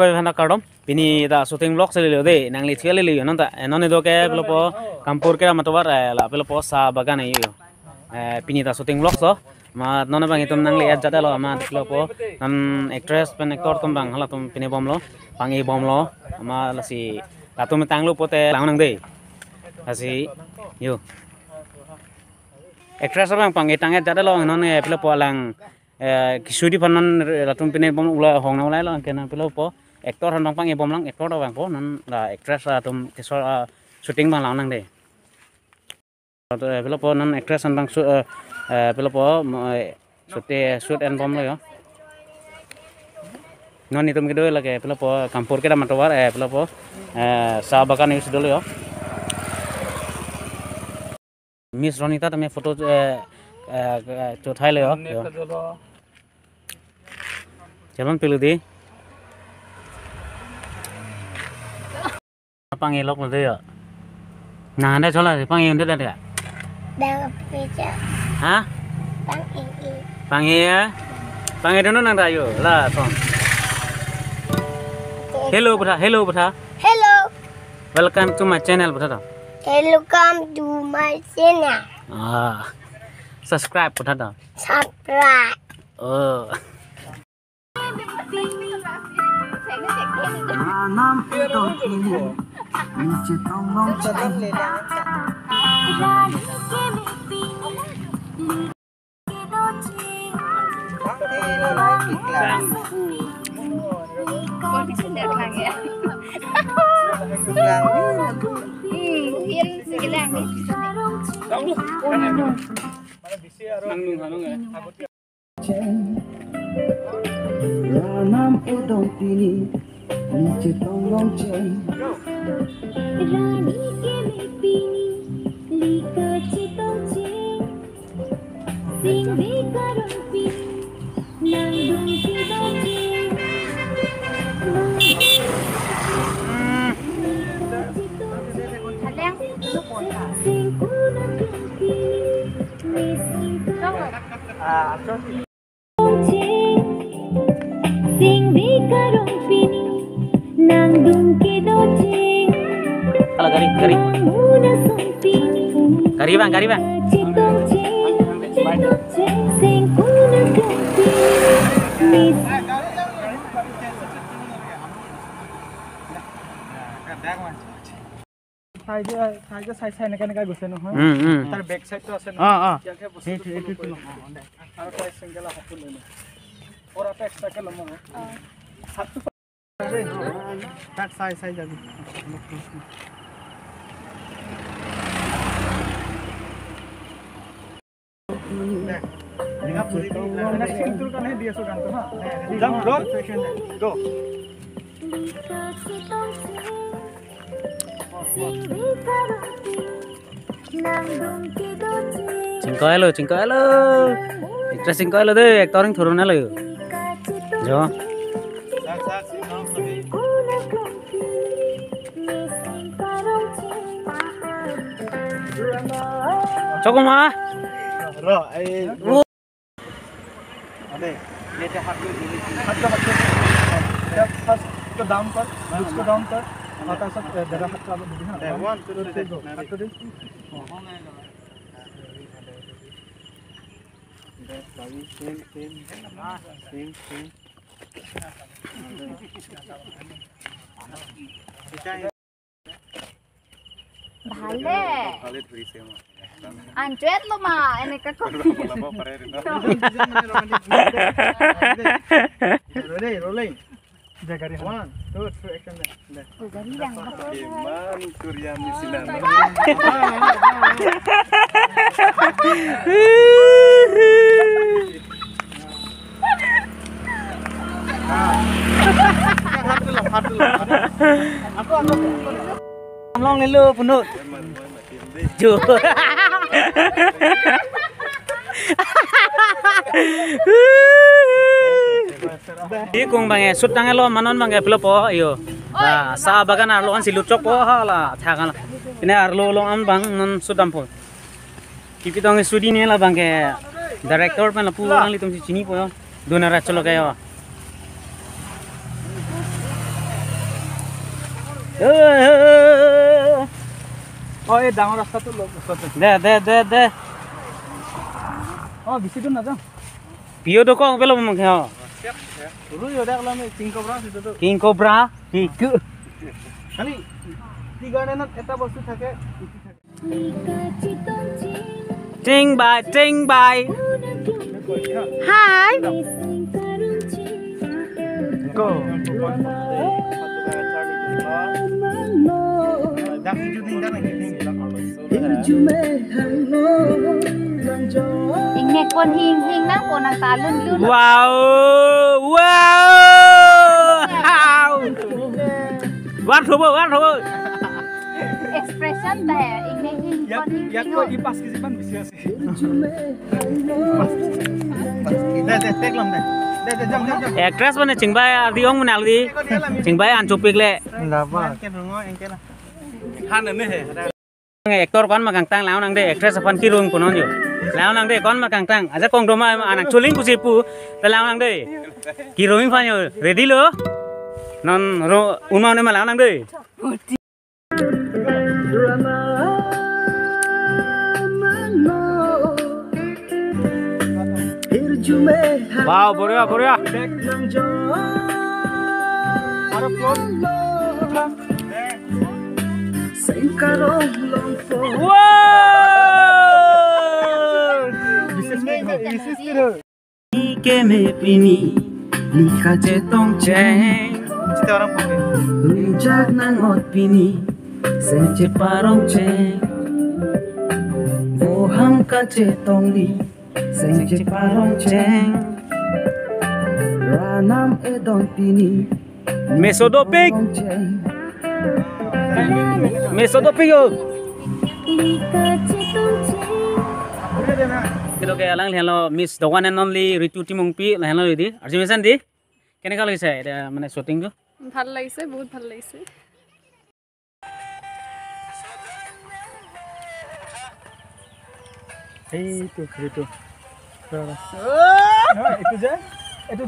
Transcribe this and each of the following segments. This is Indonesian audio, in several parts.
Pokoknya hendak kardom. Ini dah syuting vlog sekali deh. Nangli sekali lihat nonton. Nonton itu kayak pelopo kampur kira matobar lah pelopo sah bagan iyo. Ini dah syuting vlog so. Ma nona bang itu nangli ad jada lo ma pelopo nan actress pen aktor tum bang halah tum pini bom lo. Pangi bom lo. Ma lasi katum tang lo pote lang nang deh. Lasi yo. Actress bang pangi tangnya jada lo nona pelopo lang. Kisudi panon latung pini bom ulah hong na ulah lo kena pelopo aktor han bang bom lang aktor bang po nan la actress latung kisah syuting bang lang nang deh. Pelopo nan actress han bang pelopo shoot and bom lo yo. Non itu mungkin dulu lagi pelopo kampur kita mantawar pelopo sahabakan itu dulu yo. Miss Ronita tamnya foto cothai lo yo. Jalan pilih di. Panggil lok nanti ya. Nah anda coba panggil nanti ada. Đang pizza. Hah? Panggil. Panggil ya. Panggil dulu nang rayu lah son. Hello bro, hello bro. Hello. Welcome to my channel bro. Welcome to my channel. Subscribe bro. Subscribe. Oh. Nam udong tini niche tonglong chen Rani ke me pini lika chitong chen Sing ve karong pini nang dung ki dong chen Sing kunang dung pini me sing karong Sing ve karong pini nang dung ki dong chen Kalau kari. Kari bang, kari bang. Sing kunang dung pini size এনেকৈ গৈছে নহয় তাৰ বেক সাইডটো আছে ইয়াকে বস্তু আৰু তাই সিঙ্গেল হাতটো লৈ লওঁ ওরাটা এক্সট্রাকে লম হাতটো তাত চাই যাবি তোৰ কাৰণে দি আছো গানটো হা যাম গো Cingkoi lo. Ikra cingkoi lo deh, aktor yang turun lo. Jo. Cukup mah. Ro, अबे लेते हाथ को डाउन कर उसको डाउन कर हाथ सब जरा हाथ का बुद्धि ना 1 2 3 गो हाथ दे ভালে Android lo mah ini kakak. Rolling. Jaga 1 2 3 action deh. Gari yang Man Korea di sini. Long lên lu punut. Ju. Di kung bang shoot tangan lo manon bang pelopo iyo. Lah sa bagan arlo an silut chok po lah thagan. Ini arlo lo am bang non shoot ampo. Kipi tong studi ni lah bang ke director pen la pulang li tum sini po. Dona ra cholo kayo. Oh, এই ডাঙৰ ৰাস্তাটো লগ ওচৰতে। দে Oh, বেছি দূৰ নাযাওঁ। পিওটো কওঁ পেলো মোক হে সৰু ইহঁতে ক'লে আমি কিং কবৰা সেইটোতো কিং কোব্ৰা কিক খালি টি গাৰ্ডেনত এটা বস্তু থাকে ইতি থাকে টিং বাই হাই go Ingat kon hing nang kon nang talun lun. wow what hobo Expression dah. Ingat hing kon hing. ইয়াক কৈ ই 5 কেজি মান বেছি আছে দে টেকলাম দে যাম actress মানে চিংবাই আদিং মানে আলদি চিংবাই আনচুপিক le লাবা কে রঙ এঙ্কেলা হান নে হে actor kon ma kang tang lao nang de actress pan ki rung punon yo lao nang de kon ma kang tang aja kong doma anak chuling ku sipu ta lao nang de ki rung fan yo ready lo non ro unma ne ma lao nang de wow boria আরো close ke me pini lika che tong cheng kita orang pakai jak nang ot pini sen che parong cheng moham ka che tong li sen che parong cheng ranam e don pini mesodopik yo Kilo ke alang hello miss the one and only Ritu Timongpi hello di arjimisan di keneka lagise eta mane shooting jo ভাল লাগিছে বহুত ভাল লাগিছে itu itu je itu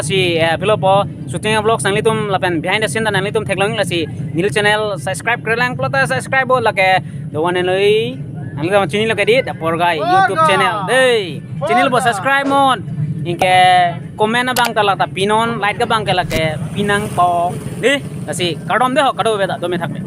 si pilo po shooting vlog sangli tum lapen behind the scene dan nangli tum theklang la si nil channel subscribe krelang plota subscribe bo lake the one and only nangli tam chini lake di da porgai YouTube channel dei channel bo subscribe mon ingke comment bang tala ta pinon like ka bang ke lake pinang po di si kadom de ho kado beda do me thakbe